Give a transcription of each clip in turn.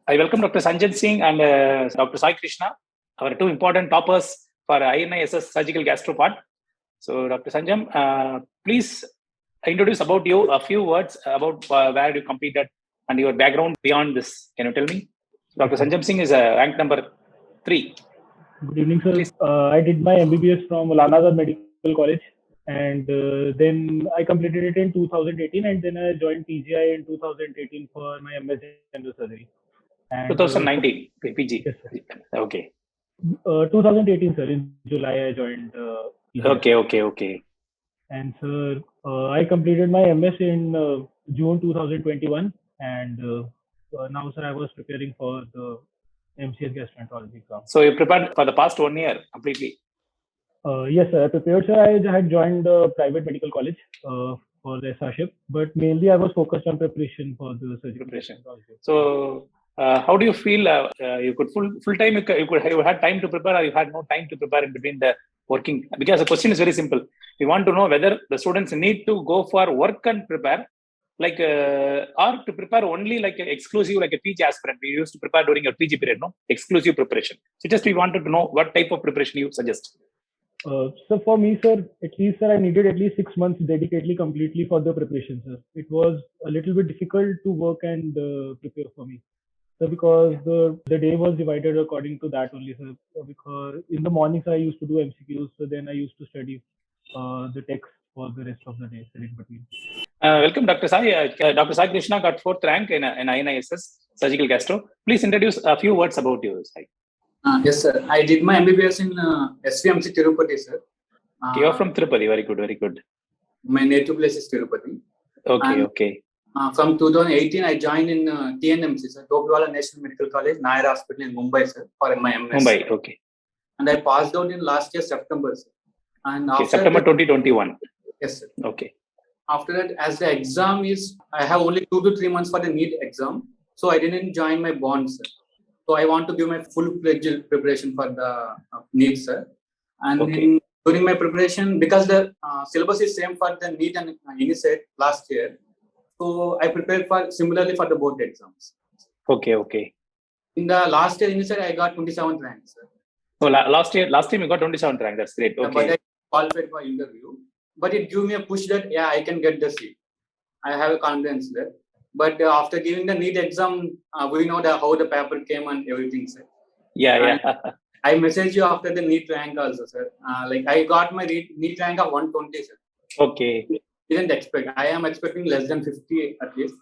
I welcome Dr. Sanjam Singh and Dr. Sai Krishna, our two important toppers for INI SS Surgical Gastro Part. So, Dr. Sanjam, please introduce about you, a few words about where you completed and your background beyond this. Can you tell me? Dr. Sanjam Singh is rank number 3. Good evening, sir. I did my MBBS from Lanazar Medical College, and then I completed it in 2018, and then I joined PGI in 2018 for my MS General Surgery. And, 2019 PG. Yes, sir. Okay. 2018, sir. In July, I joined. PGI. Okay. And sir, I completed my MS in June 2021, and now, sir, I was preparing for the MCh Gastroenterology exam. So you prepared for the past 1 year completely? Yes, sir. I prepared, sir. I had joined a private medical college for the SRship, but mainly I was focused on preparation for the surgical preparation. So, how do you feel? You could full time. You had time to prepare, or you had no time to prepare in between the working? Because the question is very simple. We want to know whether the students need to go for work and prepare, like or to prepare only like exclusive, like a PG aspirant. We used to prepare during your PG period, no exclusive preparation. So just we wanted to know what type of preparation you suggest. So for me, sir, at least, sir, I needed at least 6 months dedicatedly, completely for the preparation, sir. It was a little bit difficult to work and prepare for me. So because the day was divided according to that only, sir. Because in the mornings I used to do MCQs, so then I used to study the text for the rest of the day, sir, in between. Welcome, Dr. Sai. Dr. Sai Krishna got 4th rank in INI SS Surgical Gastro. Please introduce a few words about you, Sai. Yes, sir. I did my MBBS in SVMC Tirupati, sir. You're from Tirupati. Very good, very good. My native place is Tirupati. Okay. From 2018, I joined in TNMC, sir, Topiwala National Medical College, Nair Hospital in Mumbai, sir, for my MS. Mumbai, okay. And I passed out in last year, September, sir. And after September 2021. Yes, sir. Okay. After that, as the exam is, I have only 2 to 3 months for the NEET exam. So I didn't join my bond, sir. So I want to give my full-fledged preparation for the NEET, sir. And during my preparation, because the syllabus is same for the NEET and INI last year, so I prepared similarly for the both exams. Okay. In the last year INI I got 27th rank, sir. Oh, last time you got 27th rank. That's great. Okay. But I qualified for interview. But it gave me a push that I can get the seat. I have a confidence there. But after giving the NEET exam, we know how the paper came and everything, sir. Yeah. I messaged you after the NEET rank also, sir. I got my NEET rank of 120, sir. Okay. Didn't expect. I am expecting less than 50 at least.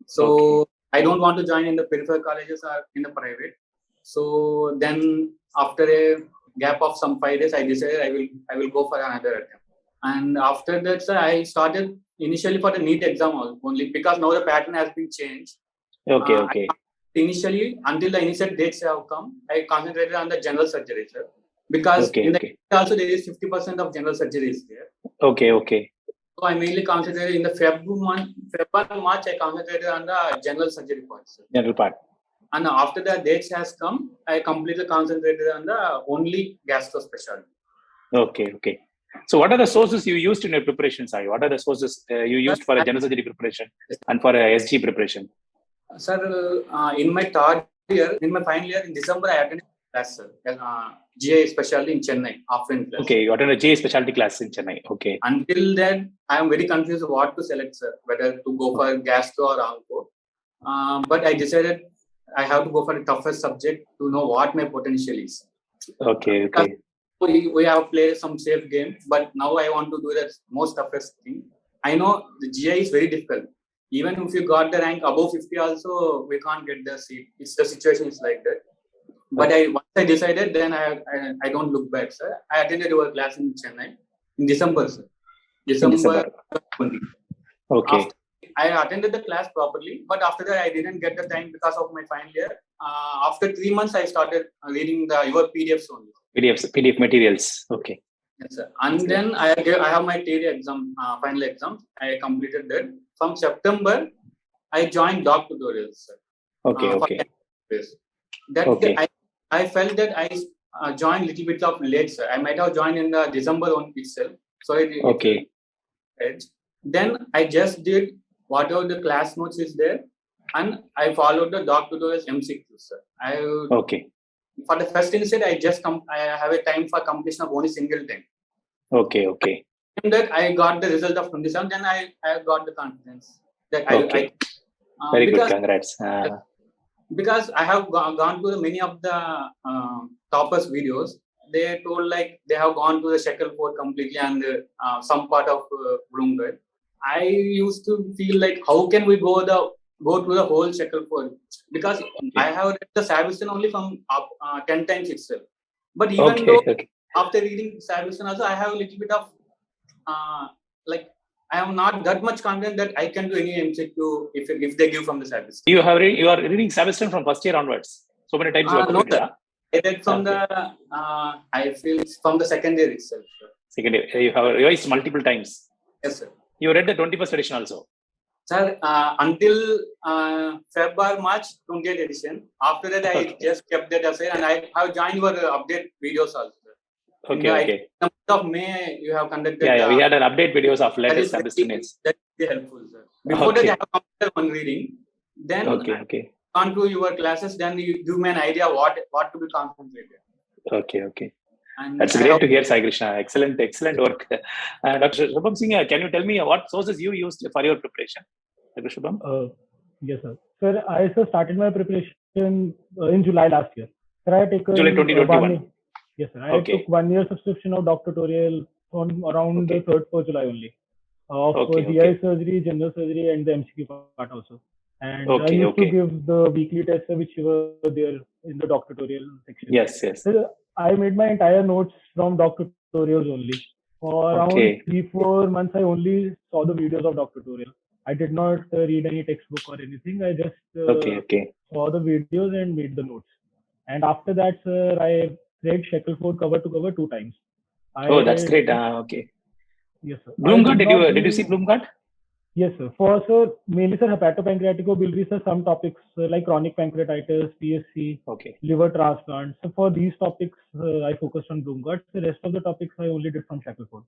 So I don't want to join in the peripheral colleges or in the private. So then after a gap of some 5 days, I decided I will go for another attempt. And after that, sir, I started initially for the NEET exam only because now the pattern has been changed. Okay. Initially, until the initial dates have come, I concentrated on the general surgery, sir. Because in the also there is 50% of general surgery is there. Okay. So I mainly concentrated in the February and March. I concentrated on the general surgery part, sir. General part. And after the dates has come, I completely concentrated on the only gastro specialty. Okay. So what are the sources you used in your preparation, Sai? What are the sources you used for a general surgery preparation and for a SG preparation? Sir, in my third year, in my final year, in December, I attended class, sir. GI specialty in Chennai, offline class. Okay, you attended a GI specialty class in Chennai. Okay. Until then, I am very confused what to select, sir. Whether to go for gastro or onco. But I decided I have to go for the toughest subject to know what my potential is. Okay. We have played some safe game, but now I want to do the most toughest thing. I know the GI is very difficult. Even if you got the rank above 50 also, we can't get the seat. The situation is like that. But once I decided, then I don't look back, sir. I attended your class in Chennai in December, sir. December 20. Okay. I attended the class properly, but after that I didn't get the time because of my final year. After 3 months, I started reading your PDFs only. PDF materials. Okay. Yes, sir. And then I have my theory exam, final exam. I completed that. From September, I joined DocTutorials, sir. Okay. I felt that I joined little bit of late, sir. I might have joined in the December one itself. So Okay. Then I just did whatever the class notes is there. and I followed the DocTutorials MCQ, sir. Okay. For the first instead, I have a time for completion of only single time. Okay, okay. And that I got the result of 27, then I got the confidence that okay. Very good, congrats. Because I have gone to many of the toppers videos. They told like they have gone to the checkerboard completely and some part of Bloomberg. I used to feel like how can we go to the whole checkerboard, because I have read the Sabiston only from 10 times itself. But even though after reading Sabiston also, I have a little bit of like I am not that much confident that I can do any MCQ if they give from the Sabiston. You are reading Sabiston from first year onwards. So many times you have completed. No, I read from the I feel it's from the second year itself. Sir. Second year, you have revised multiple times. Yes, sir. You read the 21st edition also. Sir, until February, March 28th edition. After that, I just kept that aside, and I have joined your update videos also. Okay. In the month of May, you have conducted. Yeah, we had an update videos of latest Sabiston. That is helpful, sir. Before that, I have completed one reading. Then, on to your classes, then you give me an idea what to be concentrated. Okay. And that's great to hear, Sai Krishna. Excellent work. Dr. Sanjam Singh, can you tell me what sources you used for your preparation? Dr. Shubham? Yes, sir. Sir, I started my preparation in July last year. Sir, I took July 2021. Yes, sir. I took 1 year subscription of DocTutorial on around the 3rd of July only. Of GI surgery, general surgery, and the MCQ part also. And I used to give the weekly tests which were there in the DocTutorial section. Yes. So I made my entire notes from DocTutorials only. For around 3-4 months, I only saw the videos of DocTutorial. I did not read any textbook or anything. I just saw the videos and made the notes. And after that, sir, I read Shackleford cover to cover 2 times. That's great. Okay. Yes, sir. Bloomgard, did you see Bloomgard? Yes, sir. Mainly, sir, hepatopancreaticobiliary, sir, some topics like chronic pancreatitis, PSC, liver transplant. So for these topics, I focused on Bloomgard. The rest of the topics I only did from Shackleford.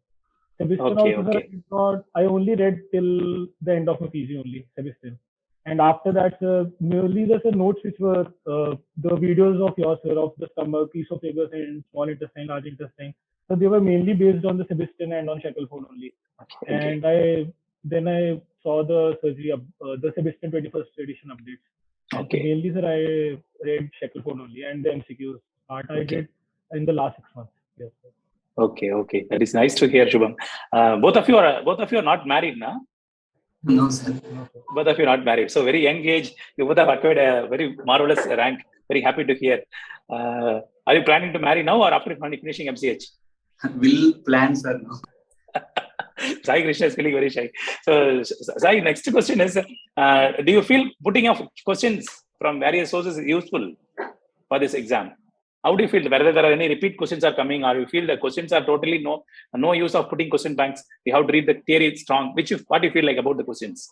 Sabiston also, I only read till the end of my PG only, Sabiston. And after that, merely the notes which were the videos of yours, sir, of the stomach, esophagus, and small intestine, large intestine. So they were mainly based on the Sabiston and on Shackleford only. And then I saw the surgery, the Sabiston 21st edition updates. So mainly, sir, I read Shackleford only, and the MCQs part I did in the last 6 months. Yes, sir. Okay. That is nice to hear, Shubham. Both of you are not married, now? No, sir. Both of you are not married. So very young age, you both have acquired a very marvelous rank. Very happy to hear. Are you planning to marry now or after finishing MCH? Will plan, sir. Sai Krishna is feeling very shy. So, Sai, next question is, do you feel putting up questions from various sources is useful for this exam? How do you feel? Whether there are any repeat questions are coming, or you feel the questions are totally no use of putting question banks? You have to read the theory strong. What do you feel like about the questions?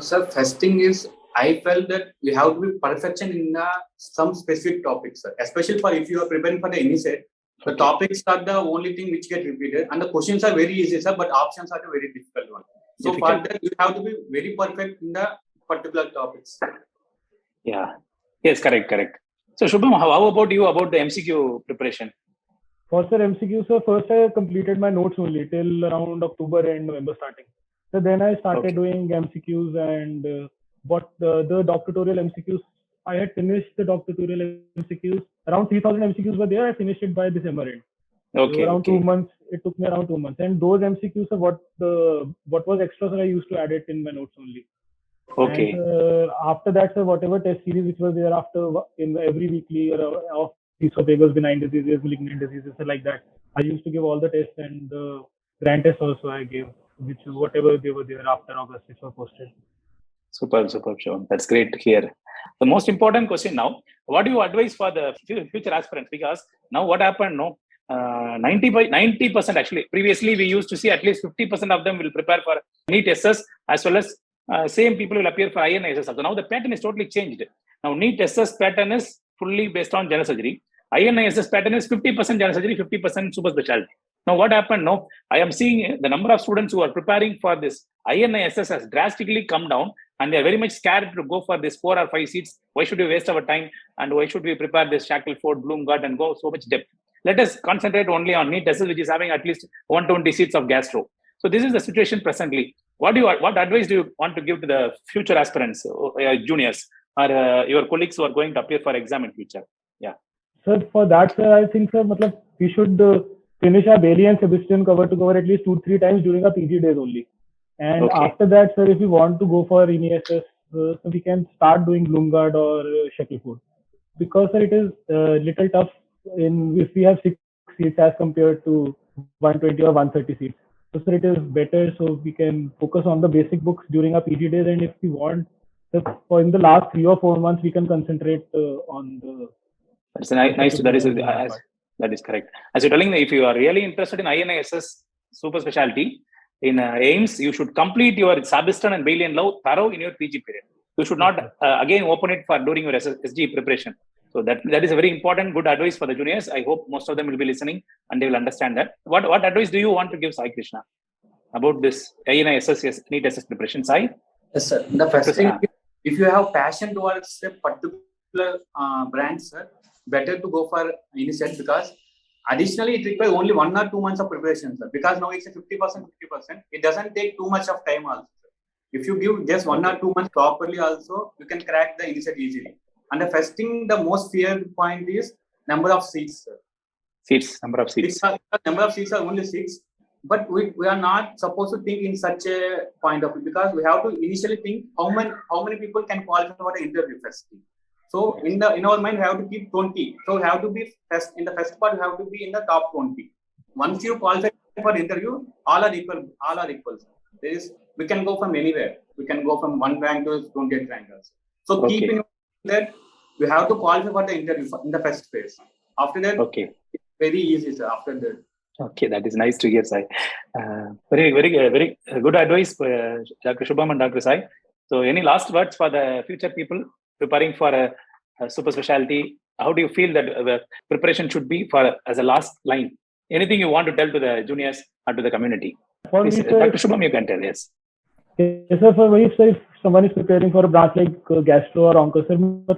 Sir, first thing is, I felt that we have to be perfection in some specific topics, sir. Especially for if you are preparing for the INI, the topics are the only thing which get repeated, and the questions are very easy, sir, but options are the very difficult one. So for that, you have to be very perfect in the particular topics. Yeah. Yes, correct. So Shubham, how about you about the MCQ preparation? For sir MCQ, sir, first I completed my notes only till around October and November starting. So then I started doing MCQs and the DocTutorial MCQs. I had finished the DocTutorial MCQs. Around 3,000 MCQs were there. I finished it by December end. So around 2 months. It took me around 2 months. And those MCQs are what was extra, sir, I used to add it in my notes only. And after that, sir, whatever test series which was there in every weekly of esophagus, benign diseases, malignant diseases, like that, I used to give all the tests, and the grand tests also I gave, whatever they were there after August, which were posted. Superb, Sean. That's great to hear. The most important question now, what do you advise for the future aspirants? Because now what happened, 90% actually, previously we used to see at least 50% of them will prepare for NEET SS, as well as same people will appear for INI SS. So now the pattern is totally changed. Now NEET SS pattern is fully based on general surgery. INI SS pattern is 50% general surgery, 50% super specialty. Now what happened? I am seeing the number of students who are preparing for this INI SS has drastically come down, and they're very much scared to go for this 4 or 5 seats. Why should we waste our time? And why should we prepare this Shackleford, Bloomgard and go so much depth? Let us concentrate only on NEET SS, which is having at least 120 seats of gastro. So this is the situation presently. What advice do you want to give to the future aspirants, juniors, or your colleagues who are going to appear for exam in future? Yeah. Sir, for that, sir, I think, sir, we should finish our Bailey and Sebastian cover at least 2-3 times during our PG days only. And after that, sir, if we want to go for INI SS, so we can start doing Bloomgard or Shackleford. Because, sir, it is little tough if we have 6 seats as compared to 120 or 130 seats. So, sir, it is better so we can focus on the basic books during our PG days. And if we want, for in the last 3 or 4 months, we can concentrate on the. That's nice. That is correct. As you're telling me, if you are really interested in INI SS super specialty in AIIMS, you should complete your Sabiston and Bailey and Low thorough in your PG period. You should not again open it for during your SG preparation. So that is a very important, good advice for the juniors. I hope most of them will be listening and they will understand that. What advice do you want to give Sai Krishna about this INI SS NEET SS preparation, Sai? Yes, sir. The first thing, if you have passion towards a particular brand, sir, better to go for INI, because additionally it requires only 1 or 2 months of preparation, sir. Because now it's a 50%. It doesn't take too much of time also. If you give just 1 or 2 months properly also, you can crack the INI easily. And the first thing, the most feared point is number of seats, sir. Number of seats. Number of seats are only 6. But we are not supposed to think in such a point of view, because we have to initially think how many people can qualify for the interview first. So in our mind we have to keep 20. So we have to be first in the first part. We have to be in the top 20. Once you qualify for interview, all are equal. We can go from anywhere. We can go from 1 rank to 28 rank also. So keep in mind that we have to qualify for the interview in the first phase. After that, it's very easy, sir. After that. Okay, that is nice to hear, Sai. Very good advice for Dr. Shubham and Dr. Sai. So, any last words for the future people preparing for a super specialty? How do you feel that preparation should be for as a last line? Anything you want to tell to the juniors or to the community? Please, Dr. Shubham, you can tell. Yes. Yes, sir. If someone is preparing for a branch like gastro or onco, sir,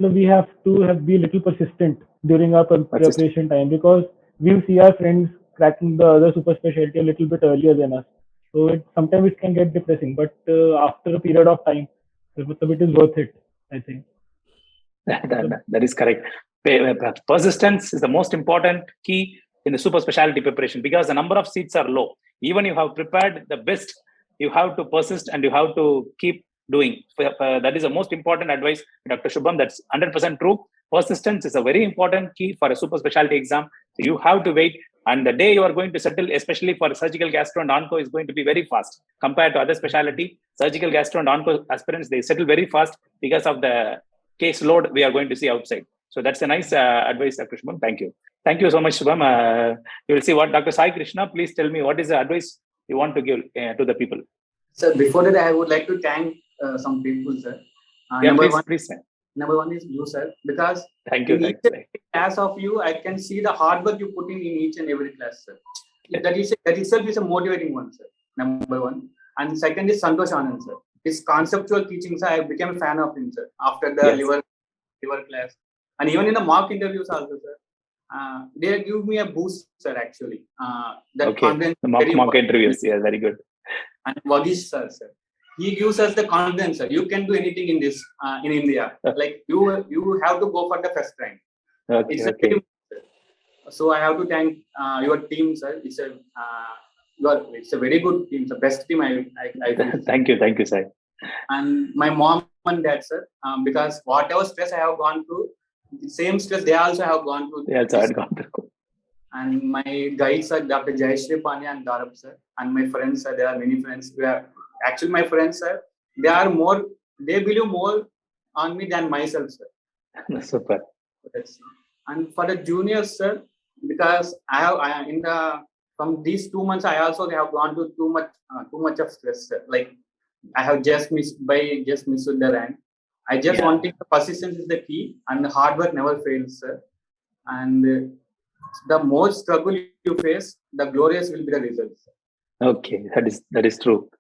we have to be a little persistent during our preparation time, because we'll see our friends cracking the other super specialty a little bit earlier than us. So sometimes it can get depressing, but after a period of time, it is worth it, I think. That is correct. Persistence is the most important key in the super specialty preparation, because the number of seats are low. Even you have prepared the best, you have to persist and you have to keep doing. That is the most important advice, Dr. Shubham. That's 100% true. Persistence is a very important key for a super specialty exam. So you have to wait. And the day you are going to settle, especially for surgical gastro and onco, is going to be very fast compared to other specialty. Surgical gastro and onco aspirants, they settle very fast because of the case load we are going to see outside. So that's a nice advice, Dr. Shubham. Thank you. Thank you so much, Shubham. You will see what Dr. Sai Krishna, please tell me what is the advice you want to give to the people. Sir, before that, I would like to thank some people, sir. Please. Number one is you, sir, because thank you. In each class of you, I can see the hard work you put in each and every class, sir. That itself is a motivating one, sir. Number one. And second is Santosh Anand, sir. His conceptual teaching, sir, I became a fan of him, sir, after the liver class. And even in the mock interviews also, sir. They give me a boost, sir, actually. The mock interviews, yeah, very good. And Vagish, sir. He gives us the confidence, sir. You can do anything in this, in India. Like you have to go for the first rank. So I have to thank your team, sir. It's a very good team. It's the best team I Thank you, sir. And my mom and dad, sir, because whatever stress I have gone through, the same stress they also have gone through. They also had gone through. And my guides are Dr. Jayashree Panya and Darab, sir. And my friends, sir, there are many friends. Actually, my friends, sir, they believe more on me than myself, sir. Super. And for the juniors, sir, because from these 2 months, I also have gone to too much of stress, sir. Like I have just missed the rank. I just wanting the persistence is the key, and the hard work never fails, sir. And the more struggle you face, the glorious will be the results. Okay, that is true.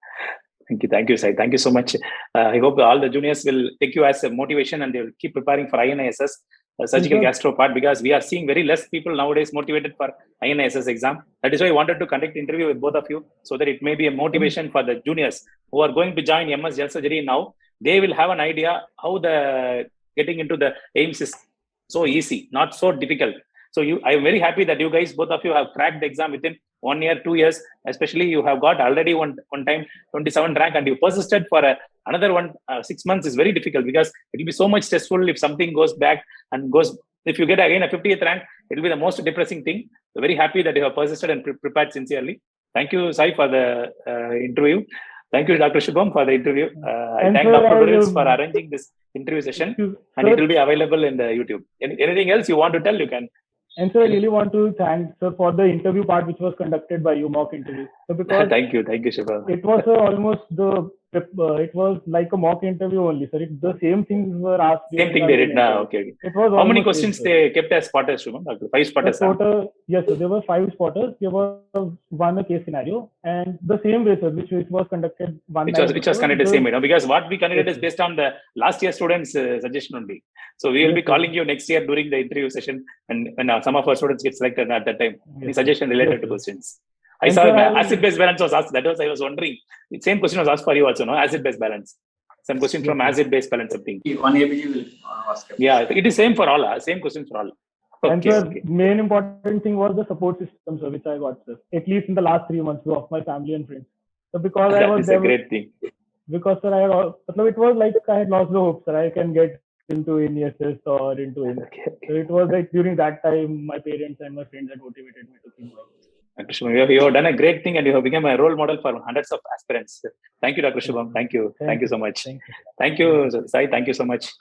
Thank you, Sai. Thank you so much. I hope all the juniors will take you as a motivation and they will keep preparing for INI SS Surgical Gastro part, because we are seeing very less people nowadays motivated for INI SS exam. That is why I wanted to conduct interview with both of you, so that it may be a motivation for the juniors who are going to join MS General Surgery now. They will have an idea how the getting into the AIIMS is so easy, not so difficult. So I am very happy that you guys, both of you, have cracked the exam within 1 year, 2 years. Especially you have got already one time 27 rank, and you persisted for another 6 months is very difficult, because it will be so much stressful if something goes back and goes. If you get again a 50th rank, it will be the most depressing thing. So very happy that you have persisted and prepared sincerely. Thank you, Sai, for the interview. Thank you, Dr. Shubham, for the interview. I thank DocTutorials for arranging this interview session, and it will be available in the YouTube. Anything else you want to tell, you can. And sir, I really want to thank sir for the interview part which was conducted by you, mock interview. So because thank you, Shubham. It was almost it was like a mock interview only, sir. The same things were asked. Same thing they did now. Okay. It was how many questions they kept as spotters, Shubham? 5 spotters. Yes, sir. There were 5 spotters. There was one a case scenario, and the same way, sir, which was conducted which was conducted same way, because what we conducted is based on the last year students' suggestion only. So we will be calling you next year during the interview session, and when some of our students get selected at that time, the suggestion related to questions. I saw acid-base balance was asked. That was, I was wondering. The same question was asked for you also, no? Acid-base balance. Some question from acid-base balance, something. One ABG will ask. Yeah, it is same for all. Same question for all. Okay, and sir, main important thing was the support system, sir, which I got, sir. At least in the last 3 months of my family and friends. So because that is a great thing. Because sir, it was like I had lost the hope, sir. I can get into INI SS or into INI. So it was like during that time, my parents and my friends had motivated me to keep going. Dr. Shubham, you have done a great thing, and you have become a role model for hundreds of aspirants. Thank you, Dr. Shubham. Thank you. Thank you so much. Thank you, Sai. Thank you so much.